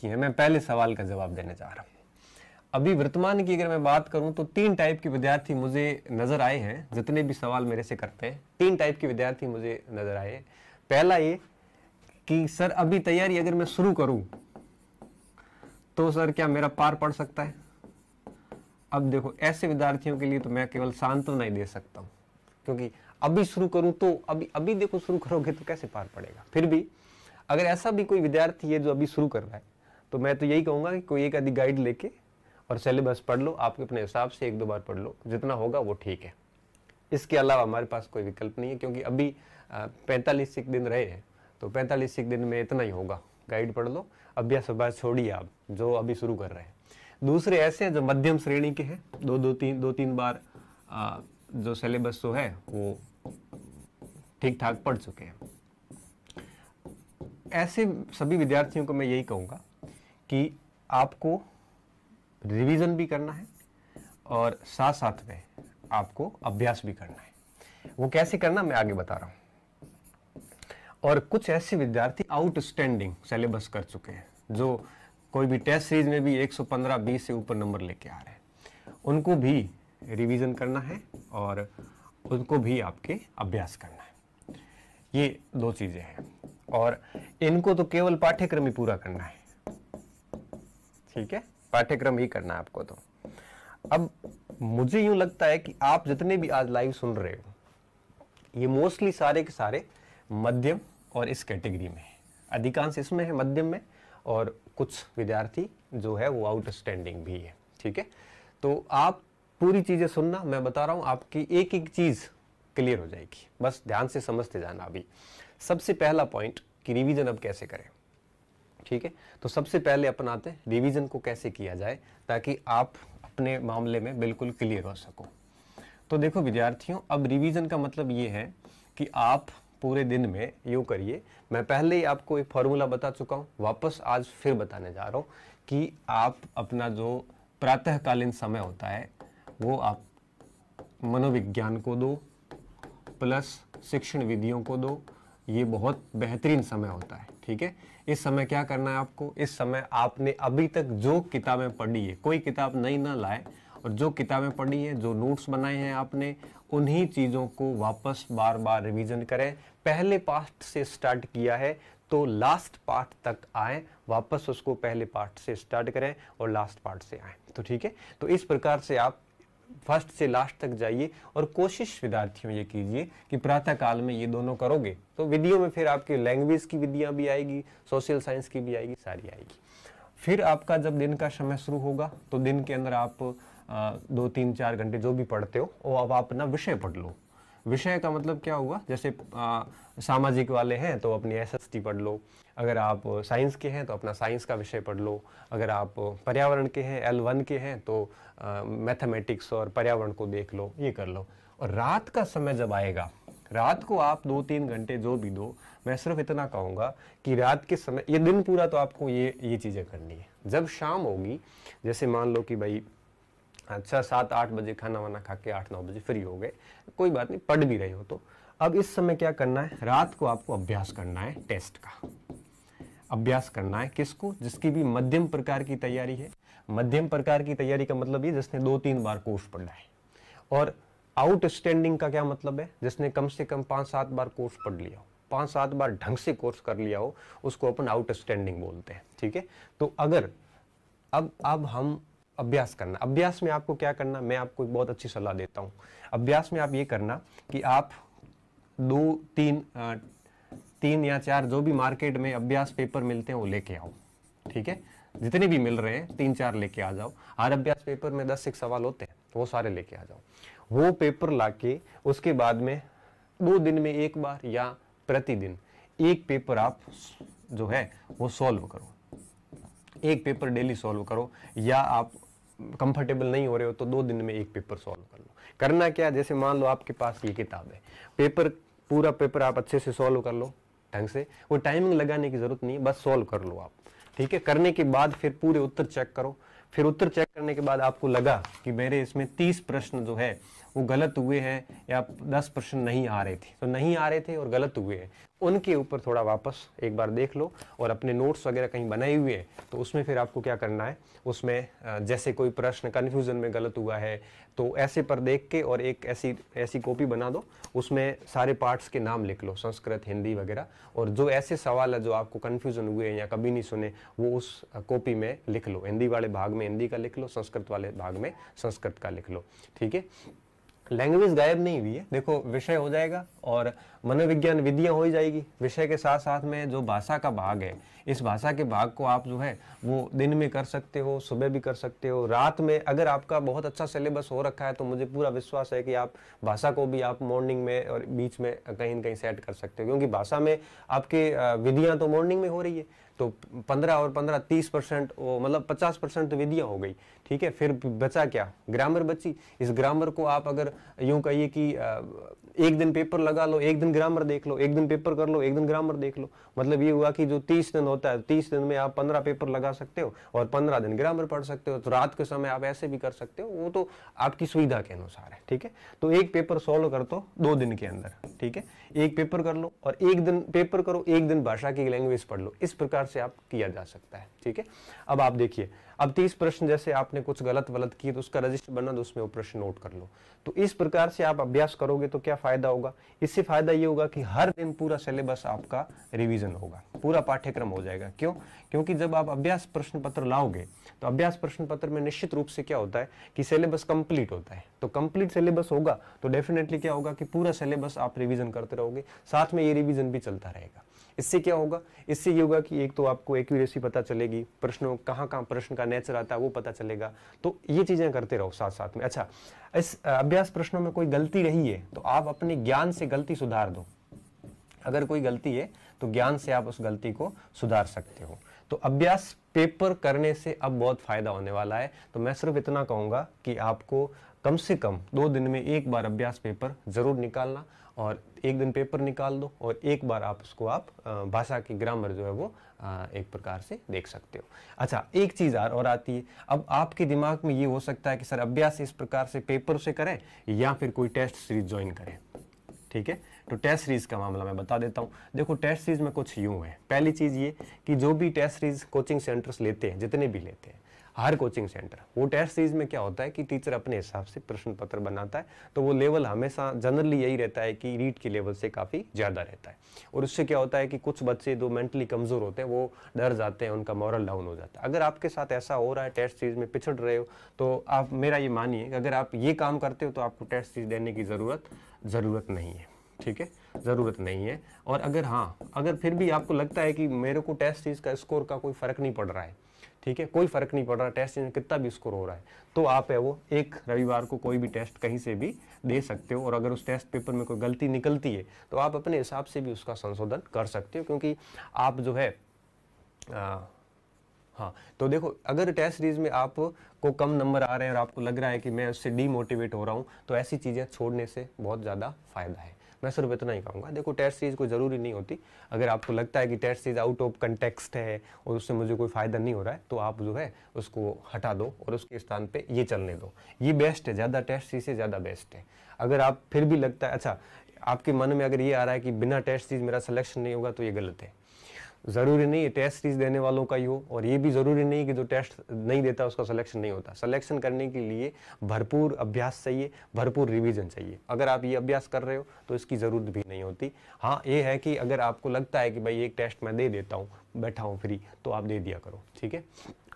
विद्यार्थी हैं, मैं पहले सवाल का जवाब देने जा रहा हूँ। अभी वर्तमान की अगर मैं बात करूं तो 3 टाइप के विद्यार्थी मुझे नजर आए हैं। जितने भी सवाल मेरे से करते हैं 3 टाइप के विद्यार्थी मुझे नजर आए हैं। पहला ये कि सर अभी तैयारी अगर मैं शुरू करूं तो सर क्या मेरा पार पड़ सकता है। अब देखो ऐसे विद्यार्थियों के लिए तो मैं केवल सांत्वना ही दे सकता हूं, क्योंकि अभी शुरू करूं तो अभी देखो शुरू करोगे तो कैसे पार पड़ेगा। फिर भी अगर ऐसा भी कोई विद्यार्थी है जो अभी शुरू कर रहा है तो मैं तो यही कहूंगा कि कोई एक आधी गाइड लेके और सिलेबस पढ़ लो, आपके अपने हिसाब से 1-2 बार पढ़ लो, जितना होगा वो ठीक है। इसके अलावा हमारे पास कोई विकल्प नहीं है, क्योंकि अभी 45 दिन रहे हैं तो 45 दिन में इतना ही होगा। गाइड पढ़ लो, अभ्यास अभ्यास छोड़िए आप जो अभी शुरू कर रहे हैं। दूसरे ऐसे हैं जो मध्यम श्रेणी के हैं, 2-3 बार जो सिलेबस जो है वो ठीक ठाक पढ़ चुके हैं। ऐसे सभी विद्यार्थियों को मैं यही कहूँगा कि आपको रिवीजन भी करना है और साथ साथ में आपको अभ्यास भी करना है। वो कैसे करना मैं आगे बता रहा हूँ। और कुछ ऐसे विद्यार्थी आउटस्टैंडिंग सिलेबस कर चुके हैं, जो कोई भी टेस्ट सीरीज में भी 115-20 से ऊपर नंबर लेके आ रहे हैं, उनको भी रिवीजन करना है और उनको भी आपके अभ्यास करना है। ये 2 चीजें हैं और इनको तो केवल पाठ्यक्रम ही पूरा करना है, ठीक है, पाठ्यक्रम ही करना है आपको। तो अब मुझे यूं लगता है कि आप जितने भी आज लाइव सुन रहे हो ये मोस्टली सारे के सारे मध्यम और इस कैटेगरी में है। अधिकांश इसमें है मध्यम में, और कुछ विद्यार्थी जो है वो आउटस्टैंडिंग भी है, ठीक है। तो आप पूरी चीजें सुनना, मैं बता रहा हूं आपकी एक एक चीज क्लियर हो जाएगी, बस ध्यान से समझते जाना। अभी सबसे पहला पॉइंट कि रिवीजन अब कैसे करें, ठीक है। तो सबसे पहले अपन आते हैं रिवीजन को कैसे किया जाए ताकि आप अपने मामले में बिल्कुल क्लियर हो सको। तो देखो विद्यार्थियों, अब रिवीजन का मतलब ये है कि आप पूरे दिन में यूँ करिए, मैं पहले ही आपको एक फॉर्मूला बता चुका हूँ, वापस आज फिर बताने जा रहा हूँ कि आप अपना जो प्रातःकालीन समय होता है वो आप मनोविज्ञान को दो प्लस शिक्षण विधियों को दो। ये बहुत बेहतरीन समय होता है, ठीक है। इस समय क्या करना है आपको, इस समय आपने अभी तक जो किताबें पढ़ी है, कोई किताब नई ना लाए, और जो किताबें पढ़ी हैं, जो नोट्स बनाए हैं आपने, उन्हीं चीज़ों को वापस बार बार रिवीजन करें। पहले पार्ट से स्टार्ट किया है तो लास्ट पार्ट तक आए, वापस उसको पहले पार्ट से स्टार्ट करें और लास्ट पार्ट से आए, तो ठीक है। तो इस प्रकार से आप फर्स्ट से लास्ट तक जाइए और कोशिश विद्यार्थियों ये कीजिए कि प्रातः काल में ये दोनों करोगे तो विधियों में फिर आपकी लैंग्वेज की विधियां भी आएगी, सोशल साइंस की भी आएगी, सारी आएगी। फिर आपका जब दिन का समय शुरू होगा तो दिन के अंदर आप 2-3-4 घंटे जो भी पढ़ते हो वो अब आप अपना विषय पढ़ लो। विषय का मतलब क्या हुआ, जैसे सामाजिक वाले हैं तो अपनी एसएसटी पढ़ लो, अगर आप साइंस के हैं तो अपना साइंस का विषय पढ़ लो, अगर आप पर्यावरण के हैं L1 के हैं तो मैथमेटिक्स और पर्यावरण को देख लो, ये कर लो। और रात का समय जब आएगा, रात को आप 2-3 घंटे जो भी दो, मैं सिर्फ इतना कहूँगा कि रात के समय, ये दिन पूरा तो आपको ये चीज़ें करनी है। जब शाम होगी, जैसे मान लो कि भाई अच्छा 7-8 बजे खाना वाना खा के 8-9 बजे फ्री हो गए, कोई बात नहीं, पढ़ भी रहे हो तो अब इस समय क्या करना है, रात को आपको अभ्यास करना है, टेस्ट का अभ्यास करना है। किसको, जिसकी भी मध्यम प्रकार की तैयारी है। मध्यम प्रकार की तैयारी का मतलब ये जिसने 2-3 बार कोर्स पढ़ा है। और आउटस्टैंडिंग का क्या मतलब है, जिसने कम से कम 5-7 बार कोर्स पढ़ लिया हो, 5-7 बार ढंग से कोर्स कर लिया हो, उसको अपन आउटस्टैंडिंग बोलते हैं, ठीक है। तो अगर अब हम अभ्यास करना, अभ्यास में आपको क्या करना, मैं आपको एक बहुत अच्छी सलाह देता हूं। अभ्यास में आप ये करना कि आप 3 या 4 जो भी मार्केट में अभ्यास पेपर मिलते हैं वो लेके आओ, ठीक है। जितने भी मिल रहे हैं 3-4 लेके आ जाओ। हर अभ्यास पेपर में 10 एक सवाल होते हैं, वो सारे लेके आ जाओ। वो पेपर लाके उसके बाद में 2 दिन में 1 बार या प्रतिदिन एक पेपर आप जो है वो सॉल्व करो। एक पेपर डेली सॉल्व करो, या आप कंफर्टेबल नहीं हो रहे हो तो 2 दिन में एक पेपर सॉल्व कर लो। करना क्या, जैसे मान लो आपके पास ये किताब है, पूरा पेपर आप अच्छे से सॉल्व कर लो ढंग से, वो टाइमिंग लगाने की जरूरत नहीं है, बस सॉल्व कर लो आप, ठीक है। करने के बाद फिर पूरे उत्तर चेक करो। फिर उत्तर चेक करने के बाद आपको लगा कि मेरे इसमें 30 प्रश्न जो है वो गलत हुए हैं या 10 प्रश्न नहीं आ रहे थे, तो नहीं आ रहे थे और गलत हुए हैं, उनके ऊपर थोड़ा वापस एक बार देख लो, और अपने नोट्स वगैरह कहीं बनाए हुए हैं तो उसमें फिर आपको क्या करना है, उसमें जैसे कोई प्रश्न कन्फ्यूजन में गलत हुआ है तो ऐसे पर देख के और एक ऐसी कॉपी बना दो, उसमें सारे पार्ट्स के नाम लिख लो, संस्कृत हिंदी वगैरह, और जो ऐसे सवाल है जो आपको कन्फ्यूजन हुए हैं या कभी नहीं सुने वो उस कॉपी में लिख लो। हिंदी वाले भाग में हिंदी का लिख लो, संस्कृत वाले भाग में संस्कृत का लिख लो। ठीक है, लैंग्वेज गायब नहीं हुई है, देखो विषय हो जाएगा और मनोविज्ञान विधियां हो ही जाएगी। विषय के साथ साथ में जो भाषा का भाग है, इस भाषा के भाग को आप जो है वो दिन में कर सकते हो, सुबह भी कर सकते हो, रात में। अगर आपका बहुत अच्छा सिलेबस हो रखा है तो मुझे पूरा विश्वास है कि आप भाषा को भी आप मॉर्निंग में और बीच में कहीं न कहीं सेट कर सकते हो, क्योंकि भाषा में आपके विधियां तो मॉर्निंग में हो रही है, तो 15 और 15 30% मतलब 50% तो विधियां हो गई। ठीक है, फिर बचा क्या, ग्रामर बची। इस ग्रामर को आप अगर यूं कहिए कि एक दिन पेपर लगा लो, एक दिन ग्रामर देख लो, एक दिन पेपर कर लो, एक दिन ग्रामर देख लो, मतलब ये हुआ कि जो 30 दिन होता है, 30 दिन में आप 15 पेपर लगा सकते हो और 15 दिन ग्रामर पढ़ सकते हो। तो रात के समय आप ऐसे भी कर सकते हो, वो तो आपकी सुविधा के अनुसार है। ठीक है, तो एक पेपर सॉल्व कर दो 2 दिन के अंदर। ठीक है, एक पेपर कर लो और एक दिन पेपर करो, एक दिन भाषा की लैंग्वेज पढ़ लो, इस प्रकार से आप किया जा सकता है। ठीक है, अब आप देखिए, अब 30 प्रश्न जैसे आपने कुछ गलत किए तो उसका रजिस्टर बना दो, उसमें वो प्रश्न नोट कर लो। तो इस प्रकार से आप अभ्यास करोगे तो क्या फायदा होगा, इससे फायदा ये होगा कि हर दिन पूरा सिलेबस आपका रिवीजन होगा, पूरा पाठ्यक्रम हो जाएगा। क्यों? क्योंकि जब आप अभ्यास प्रश्न पत्र लाओगे तो अभ्यास प्रश्न पत्र में निश्चित रूप से क्या होता है कि सिलेबस कंप्लीट होता है। तो कंप्लीट सिलेबस होगा तो डेफिनेटली क्या होगा कि पूरा सिलेबस आप रिवीजन करते रहोगे, साथ में ये रिवीजन भी चलता रहेगा। इससे क्या होगा, इससे ये होगा कि एक तो आपको एक्यूरेसी पता चलेगी, प्रश्नों कहाँ प्रश्न का नेचर आता है वो पता चलेगा। तो ये चीजें करते रहो साथ साथ में। अच्छा, इस अभ्यास प्रश्नों में कोई गलती रही है तो आप अपने ज्ञान से गलती सुधार दो। अगर कोई गलती है तो ज्ञान से आप उस गलती को सुधार सकते हो। तो अभ्यास पेपर करने से अब बहुत फायदा होने वाला है। तो मैं सिर्फ इतना कहूंगा कि आपको कम से कम 2 दिन में एक बार अभ्यास पेपर जरूर निकालना, और एक दिन पेपर निकाल दो और एक बार आप उसको आप भाषा की ग्रामर जो है वो एक प्रकार से देख सकते हो। अच्छा, एक चीज और आती है, अब आपके दिमाग में ये हो सकता है कि सर अभ्यास इस प्रकार से पेपर से करें या फिर कोई टेस्ट सीरीज ज्वाइन करें। ठीक है, तो टेस्ट सीरीज का मामला मैं बता देता हूँ। देखो, टेस्ट सीरीज में कुछ यूं है, पहली चीज ये कि जो भी टेस्ट सीरीज कोचिंग सेंटर्स लेते हैं, जितने भी लेते हैं, हर कोचिंग सेंटर, वो टेस्ट सीरीज में क्या होता है कि टीचर अपने हिसाब से प्रश्न पत्र बनाता है। तो वो लेवल हमेशा जनरली यही रहता है कि रीड के लेवल से काफी ज्यादा रहता है, और उससे क्या होता है कि कुछ बच्चे जो मेंटली कमजोर होते हैं वो डर जाते हैं, उनका मॉरल डाउन हो जाता है। अगर आपके साथ ऐसा हो रहा है, टेस्ट सीरीज में पिछड़ रहे हो, तो आप मेरा ये मानिए कि अगर आप ये काम करते हो तो आपको टेस्ट सीरीज देने की जरूरत नहीं है। ठीक है, जरूरत नहीं है। और अगर फिर भी आपको लगता है कि मेरे को टेस्ट सीरीज का स्कोर का कोई फर्क नहीं पड़ रहा है, ठीक है, कोई फर्क नहीं पड़ रहा, टेस्ट में कितना भी स्कोर हो रहा है, तो आप है वो एक रविवार को कोई भी टेस्ट कहीं से भी दे सकते हो। और अगर उस टेस्ट पेपर में कोई गलती निकलती है तो आप अपने हिसाब से भी उसका संशोधन कर सकते हो, क्योंकि आप जो है हाँ, तो देखो, अगर टेस्ट सीरीज में आपको कम नंबर आ रहे हैं और आपको लग रहा है कि मैं उससे डीमोटिवेट हो रहा हूँ, तो ऐसी चीज़ें छोड़ने से बहुत ज़्यादा फायदा है। मैं सिर्फ इतना ही कहूँगा। देखो, टेस्ट सीरीज कोई ज़रूरी नहीं होती। अगर आपको लगता है कि test series out of context है और उससे मुझे कोई फ़ायदा नहीं हो रहा है, तो आप जो है उसको हटा दो और उसके स्थान पे ये चलने दो। ये बेस्ट है, ज़्यादा टेस्ट सीरीज से ज़्यादा बेस्ट है। अगर आप फिर भी लगता है, अच्छा, आपके मन में अगर ये आ रहा है कि बिना टेस्ट सीरीज मेरा सिलेक्शन नहीं होगा, तो ये गलत है। जरूरी नहीं है टेस्ट सीरीज देने वालों का ही हो, और ये भी जरूरी नहीं कि जो टेस्ट नहीं देता उसका सिलेक्शन नहीं होता। सिलेक्शन करने के लिए भरपूर अभ्यास चाहिए, भरपूर रिवीजन चाहिए। अगर आप ये अभ्यास कर रहे हो तो इसकी जरूरत भी नहीं होती। हाँ, ये है कि अगर आपको लगता है कि भाई एक टेस्ट मैं दे देता हूँ, बैठा हूँ फ्री, तो आप दे दिया करो। ठीक है,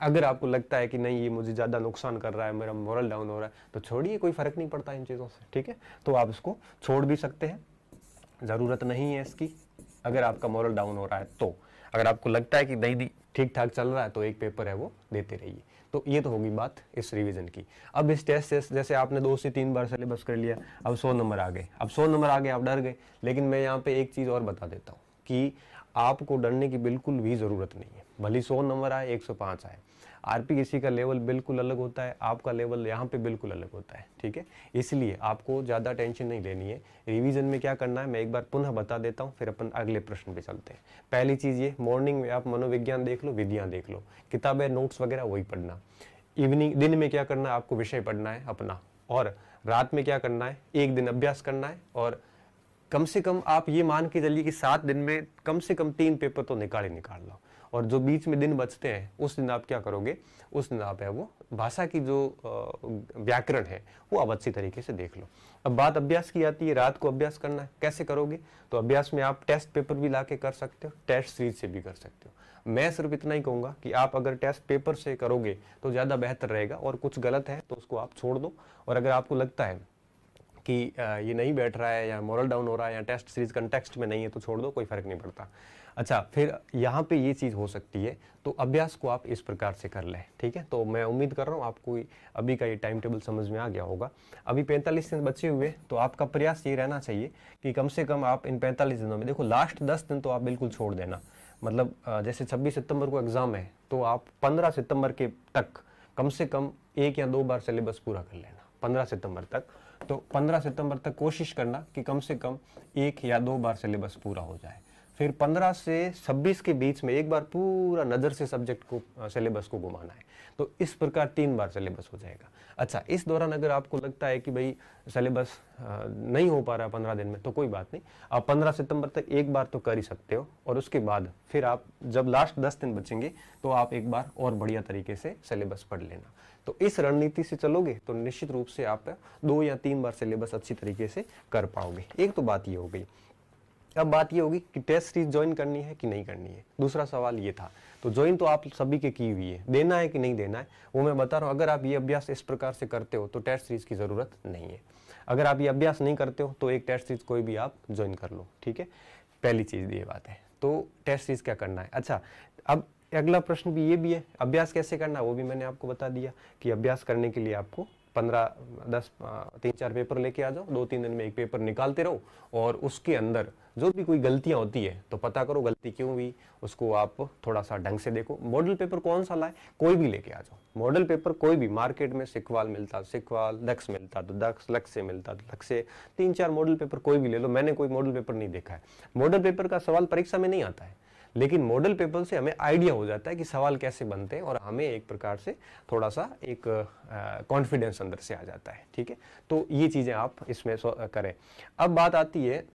अगर आपको लगता है कि नहीं ये मुझे ज़्यादा नुकसान कर रहा है, मेरा मोरल डाउन हो रहा है, तो छोड़िए, कोई फर्क नहीं पड़ता इन चीज़ों से। ठीक है, तो आप इसको छोड़ भी सकते हैं, ज़रूरत नहीं है इसकी। अगर आपका मोरल डाउन हो रहा है तो, अगर आपको लगता है कि नहीं ठीक ठाक चल रहा है, तो एक पेपर है वो देते रहिए। तो ये तो होगी बात इस रिवीजन की। अब इस टेस्ट से जैसे आपने 2 से 3 बार सिलेबस कर लिया, अब 100 नंबर आ गए। अब 100 नंबर आ गए, आप डर गए, लेकिन मैं यहाँ पे एक चीज़ और बता देता हूँ कि आपको डरने की बिल्कुल भी ज़रूरत नहीं है। भले 100 नंबर आए, 105 आए, आरपीएससी का लेवल बिल्कुल अलग होता है, आपका लेवल यहाँ पे बिल्कुल अलग होता है। ठीक है, इसलिए आपको ज़्यादा टेंशन नहीं लेनी है। रिवीजन में क्या करना है मैं एक बार पुनः बता देता हूँ, फिर अपन अगले प्रश्न पे चलते हैं। पहली चीज़ ये, मॉर्निंग में आप मनोविज्ञान देख लो, विधियाँ देख लो, किताबें नोट्स वगैरह वही पढ़ना। दिन में क्या करना है, आपको विषय पढ़ना है अपना, और रात में क्या करना है, एक दिन अभ्यास करना है और कम से कम आप ये मान के चलिए कि 7 दिन में कम से कम 3 पेपर तो निकाल लो, और जो बीच में दिन बचते हैं उस दिन आप क्या करोगे, उस दिन आप है वो भाषा की जो व्याकरण है वो आप अच्छी तरीके से देख लो। अब बात अभ्यास की आती है, रात को अभ्यास करना है, कैसे करोगे? तो अभ्यास में आप टेस्ट पेपर भी लाके कर सकते हो, टेस्ट सीरीज से भी कर सकते हो। मैं सिर्फ इतना ही कहूंगा कि आप अगर टेस्ट पेपर से करोगे तो ज़्यादा बेहतर रहेगा, और कुछ गलत है तो उसको आप छोड़ दो, और अगर आपको लगता है कि ये नहीं बैठ रहा है या मोरल डाउन हो रहा है या टेस्ट सीरीज कंटेक्स्ट में नहीं है तो छोड़ दो, कोई फर्क नहीं पड़ता। अच्छा, फिर यहाँ पे ये चीज़ हो सकती है, तो अभ्यास को आप इस प्रकार से कर लें, ठीक है। तो मैं उम्मीद कर रहा हूँ आपको अभी का ये टाइम टेबल समझ में आ गया होगा। अभी 45 दिन बचे हुए, तो आपका प्रयास ये रहना चाहिए कि कम से कम आप इन 45 दिनों में, देखो लास्ट 10 दिन तो आप बिल्कुल छोड़ देना, मतलब जैसे 26 सितंबर को एग्ज़ाम है तो आप 15 सितंबर के तक कम से कम 1 या 2 बार सिलेबस पूरा कर लेना, 15 सितंबर तक। तो 15 सितंबर तक कोशिश करना कि कम से कम 1 या 2 बार सिलेबस पूरा हो जाए। फिर 15 से 26 के बीच में एक बार पूरा नज़र से सब्जेक्ट को, सिलेबस को घुमाना है। तो इस प्रकार 3 बार सिलेबस हो जाएगा। अच्छा, इस दौरान अगर आपको लगता है कि भाई सिलेबस नहीं हो पा रहा 15 दिन में, तो कोई बात नहीं, आप 15 सितंबर तक एक बार तो कर ही सकते हो, और उसके बाद फिर आप जब लास्ट 10 दिन बचेंगे तो आप एक बार और बढ़िया तरीके से सिलेबस पढ़ लेना। तो इस रणनीति से चलोगे तो निश्चित रूप से आप 2 या 3 बार सिलेबस अच्छी तरीके से कर पाओगे। एक तो बात ये हो गई। अब बात ये होगी कि टेस्ट सीरीज ज्वाइन करनी है कि नहीं करनी है, दूसरा सवाल ये था। तो ज्वाइन तो आप सभी के की हुई है, देना है कि नहीं देना है वो मैं बता रहा हूँ। अगर आप ये अभ्यास इस प्रकार से करते हो तो टेस्ट सीरीज की ज़रूरत नहीं है। अगर आप ये अभ्यास नहीं करते हो तो एक टेस्ट सीरीज कोई भी आप ज्वाइन कर लो, ठीक है। पहली चीज़ ये बात है। तो टेस्ट सीरीज क्या करना है। अच्छा, अब अगला प्रश्न भी ये भी है, अभ्यास कैसे करना है वो भी मैंने आपको बता दिया कि अभ्यास करने के लिए आपको 3-4 पेपर लेके आ जाओ, 2-3 दिन में एक पेपर निकालते रहो, और उसके अंदर जो भी कोई गलतियां होती है तो पता करो गलती क्यों हुई, उसको आप थोड़ा सा ढंग से देखो। मॉडल पेपर कौन सा लाए, कोई भी लेके आ जाओ, मॉडल पेपर कोई भी, मार्केट में सिकवाल मिलता तो सिकवाल, दक्ष मिलता तो दक्ष, लक्ष्य से मिलता तो लक्ष्य से, 3-4 मॉडल पेपर कोई भी ले लो। मैंने कोई मॉडल पेपर नहीं देखा है। मॉडल पेपर का सवाल परीक्षा में नहीं आता है, लेकिन मॉडल पेपर से हमें आइडिया हो जाता है कि सवाल कैसे बनते हैं, और हमें एक प्रकार से थोड़ा सा एक कॉन्फिडेंस अंदर से आ जाता है, ठीक है। तो ये चीज़ें आप इसमें करें। अब बात आती है